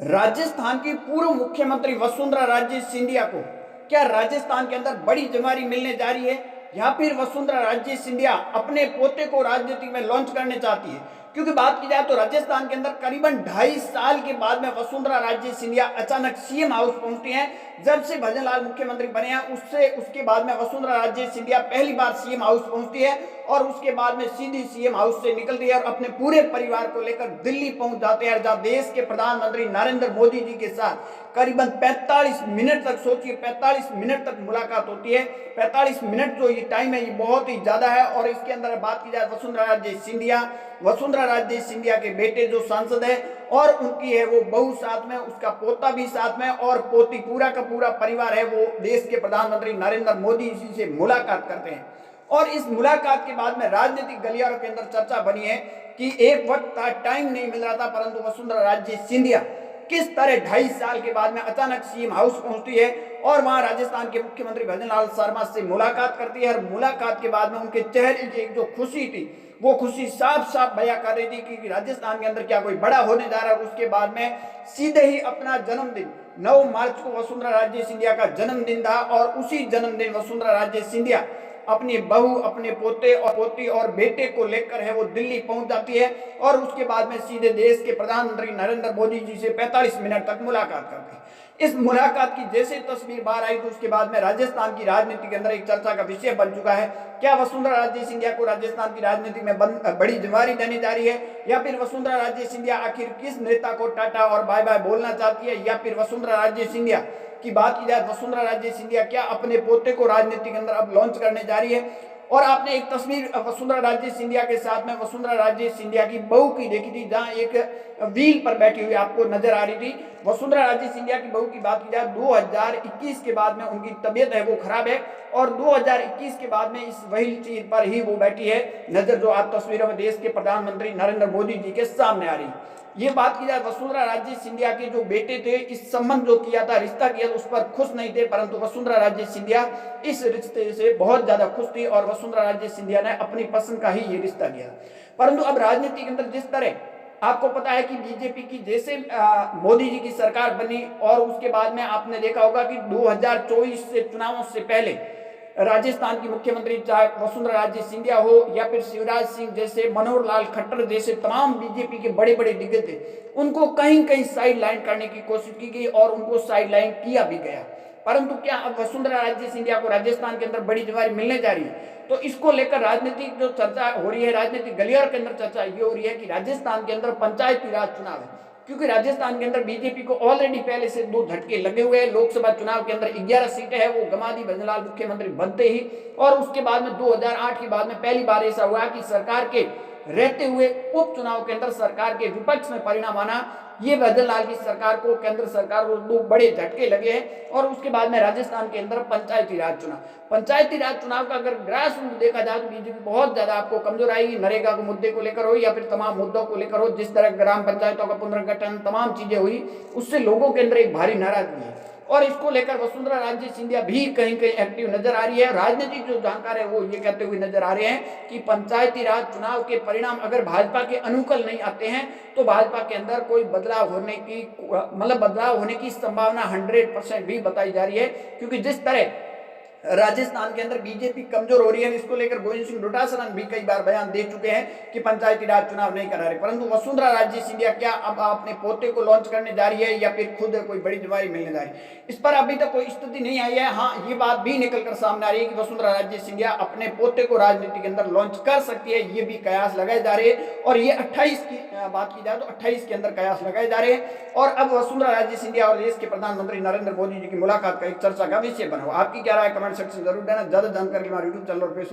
राजस्थान की पूर्व मुख्यमंत्री वसुंधरा राजे सिंधिया को क्या राजस्थान के अंदर बड़ी जिम्मेदारी मिलने जा रही है, या फिर वसुंधरा राजे सिंधिया अपने पोते को राजनीति में लॉन्च करने चाहती है? क्योंकि बात की जाए तो राजस्थान के अंदर करीबन 2.5 साल के बाद में वसुंधरा राजे सिंधिया अचानक सीएम हाउस पहुंचती हैं। जब से भजनलाल मुख्यमंत्री बने हैं उसके बाद में वसुंधरा राजे सिंधिया पहली बार सीएम हाउस पहुंचती है और उसके बाद में सीधी सीएम हाउस से निकलती है और अपने पूरे परिवार को लेकर दिल्ली पहुंच जाते हैं, जहां देश के प्रधानमंत्री नरेंद्र मोदी जी के साथ करीबन 45 मिनट तक, सोचिए 45 मिनट तक मुलाकात होती है। 45 मिनट जो ये टाइम है ये बहुत ही ज्यादा है। और इसके अंदर बात की जाए वसुंधरा राजे सिंधिया के बेटे जो सांसद है और उनकी है वो बहू साथ में, उसका पोता भी साथ में और पोती, पूरा का पूरा परिवार है वो देश के प्रधानमंत्री नरेंद्र मोदी जी से मुलाकात करते हैं। और इस मुलाकात के बाद में राजनीतिक गलियारों के अंदर चर्चा बनी है कि एक वक्त था, टाइम नहीं मिल रहा था, परंतु वसुंधरा राजे सिंधिया किस तरह 2.5 साल के बाद में अचानक सीएम हाउस पहुंचती है और वहां राजस्थान के मुख्यमंत्री भजनलाल शर्मा से मुलाकात करती है। और मुलाकात के बाद में उनके चेहरे की एक जो खुशी थी वो खुशी साफ साफ बयां कर रही थी कि राजस्थान के अंदर क्या कोई बड़ा होने जा रहा है। उसके बाद में सीधे ही अपना जन्मदिन 9 मार्च को वसुंधरा राजे सिंधिया का जन्मदिन था और उसी जन्मदिन वसुंधरा राजे सिंधिया अपनी बहू, अपने पोते और पोती और बेटे को लेकर है वो दिल्ली पहुंच जाती है और उसके बाद में सीधे देश के प्रधानमंत्री नरेंद्र मोदी जी से 45 मिनट तक मुलाकात करते हैं। इस मुलाकात की जैसे तस्वीर बाहर आई तो उसके बाद में राजस्थान की राजनीति के अंदर एक चर्चा का विषय बन चुका है। क्या वसुंधरा राजे सिंधिया को राजस्थान की राजनीति में बड़ी जिम्मेदारी देने जा रही है, या फिर वसुंधरा राजे सिंधिया आखिर किस नेता को टाटा और बाय बाय बोलना चाहती है, या फिर वसुंधरा राजे सिंधिया की बात की जाए वसुंधरा राजे सिंधिया क्या अपने पोते को राजनीति के अंदर अब लॉन्च करने जा रही है? और आपने एक तस्वीर वसुंधरा राजे सिंधिया के साथ में वसुंधरा राजे सिंधिया की बहू की देखी थी, जहां एक व्हील पर बैठी हुई आपको नजर आ रही थी। वसुंधरा राजे सिंधिया की बहू की बात की जाए 2021 के बाद में उनकी तबीयत है वो खराब है और 2021 के बाद में इस व्हील चेयर पर ही वो बैठी है, नजर जो आप तस्वीरों में देश के प्रधानमंत्री नरेंद्र मोदी जी के सामने आ रही है। ये बात की जाए वसुंधरा राजे सिंधिया के जो बेटे थे, इस संबंध जो किया था, रिश्ता किया था, उस पर खुश नहीं थे, परंतु वसुंधरा राजे सिंधिया इस रिश्ते से बहुत ज्यादा खुश थी और वसुंधरा राजे सिंधिया ने अपनी पसंद का ही ये रिश्ता किया। परंतु अब राजनीति के अंदर जिस तरह आपको पता है कि बीजेपी की जैसे मोदी जी की सरकार बनी और उसके बाद में आपने देखा होगा कि 2024 से चुनावों से पहले राजस्थान की मुख्यमंत्री चाहे वसुंधरा राजे सिंधिया हो या फिर शिवराज सिंह जैसे, मनोहर लाल खट्टर जैसे तमाम बीजेपी के बड़े बड़े दिग्गज थे, उनको कहीं कहीं साइड लाइन करने की कोशिश की गई और उनको साइड लाइन किया भी गया। परंतु क्या अब वसुंधरा राजे सिंधिया को राजस्थान के अंदर बड़ी जिम्मेदारी मिलने जा रही है? तो इसको लेकर राजनीतिक जो चर्चा हो रही है, राजनीतिक गलियारों के अंदर चर्चा ये हो रही है कि राजस्थान के अंदर पंचायती राज चुनाव है, क्योंकि राजस्थान के अंदर बीजेपी को ऑलरेडी पहले से 2 झटके लगे हुए हैं। लोकसभा चुनाव के अंदर 11 सीटें हैं वो गंवा दी भजनलाल मुख्यमंत्री बनते ही, और उसके बाद में 2008 के बाद में पहली बार ऐसा हुआ कि सरकार के रहते हुए उपचुनाव के अंदर सरकार के विपक्ष में परिणाम आना। ये भजनलाल की सरकार को, केंद्र सरकार को 2 बड़े झटके लगे हैं। और उसके बाद में राजस्थान के अंदर पंचायती राज चुनाव का अगर ग्रास रूट देखा जाए तो बीजेपी बहुत ज्यादा आपको कमजोर आएगी। नरेगा के मुद्दे को लेकर हो या फिर तमाम मुद्दों को लेकर हो, जिस तरह ग्राम पंचायतों का पुनर्गठन, तमाम चीजें हुई, उससे लोगों के अंदर एक भारी नाराजगी है और इसको लेकर वसुंधरा राजे सिंधिया भी कहीं कहीं एक्टिव नजर आ रही है। राजनीतिक जो जानकार है वो ये कहते हुए नजर आ रहे हैं कि पंचायती राज चुनाव के परिणाम अगर भाजपा के अनुकूल नहीं आते हैं तो भाजपा के अंदर कोई बदलाव होने की संभावना 100% भी बताई जा रही है, क्योंकि जिस तरह राजस्थान के अंदर बीजेपी कमजोर हो रही है, इसको लेकर गोविंद सिंह डोटासरा भी कई बार बयान दे चुके हैं कि पंचायती राज चुनाव नहीं करा रहे। परंतु वसुंधरा राजे सिंधिया क्या अब अपने पोते को लॉन्च करने जा रही है या फिर खुद कोई बड़ी जिम्मेदारी मिलने जा रही है, इस पर अभी तक कोई स्थिति नहीं आई है। हाँ, ये बात भी निकलकर सामने आ रही है कि वसुंधरा राजे सिंधिया अपने पोते को राजनीति के अंदर लॉन्च कर सकती है, ये भी कयास लगाए जा रहे हैं। और ये 28 की बात की जाए तो 28 के अंदर कयास लगाए जा रहे हैं। और अब वसुंधरा राजे सिंधिया और देश के प्रधानमंत्री नरेंद्र मोदी जी की मुलाकात का एक चर्चा का विषय बना हुआ। आपकी क्या राय कमेंट सेक्शन जरूर देना। ज्यादा जानकारी के लिए हमारे यूट्यूब चैनल और फेसबुक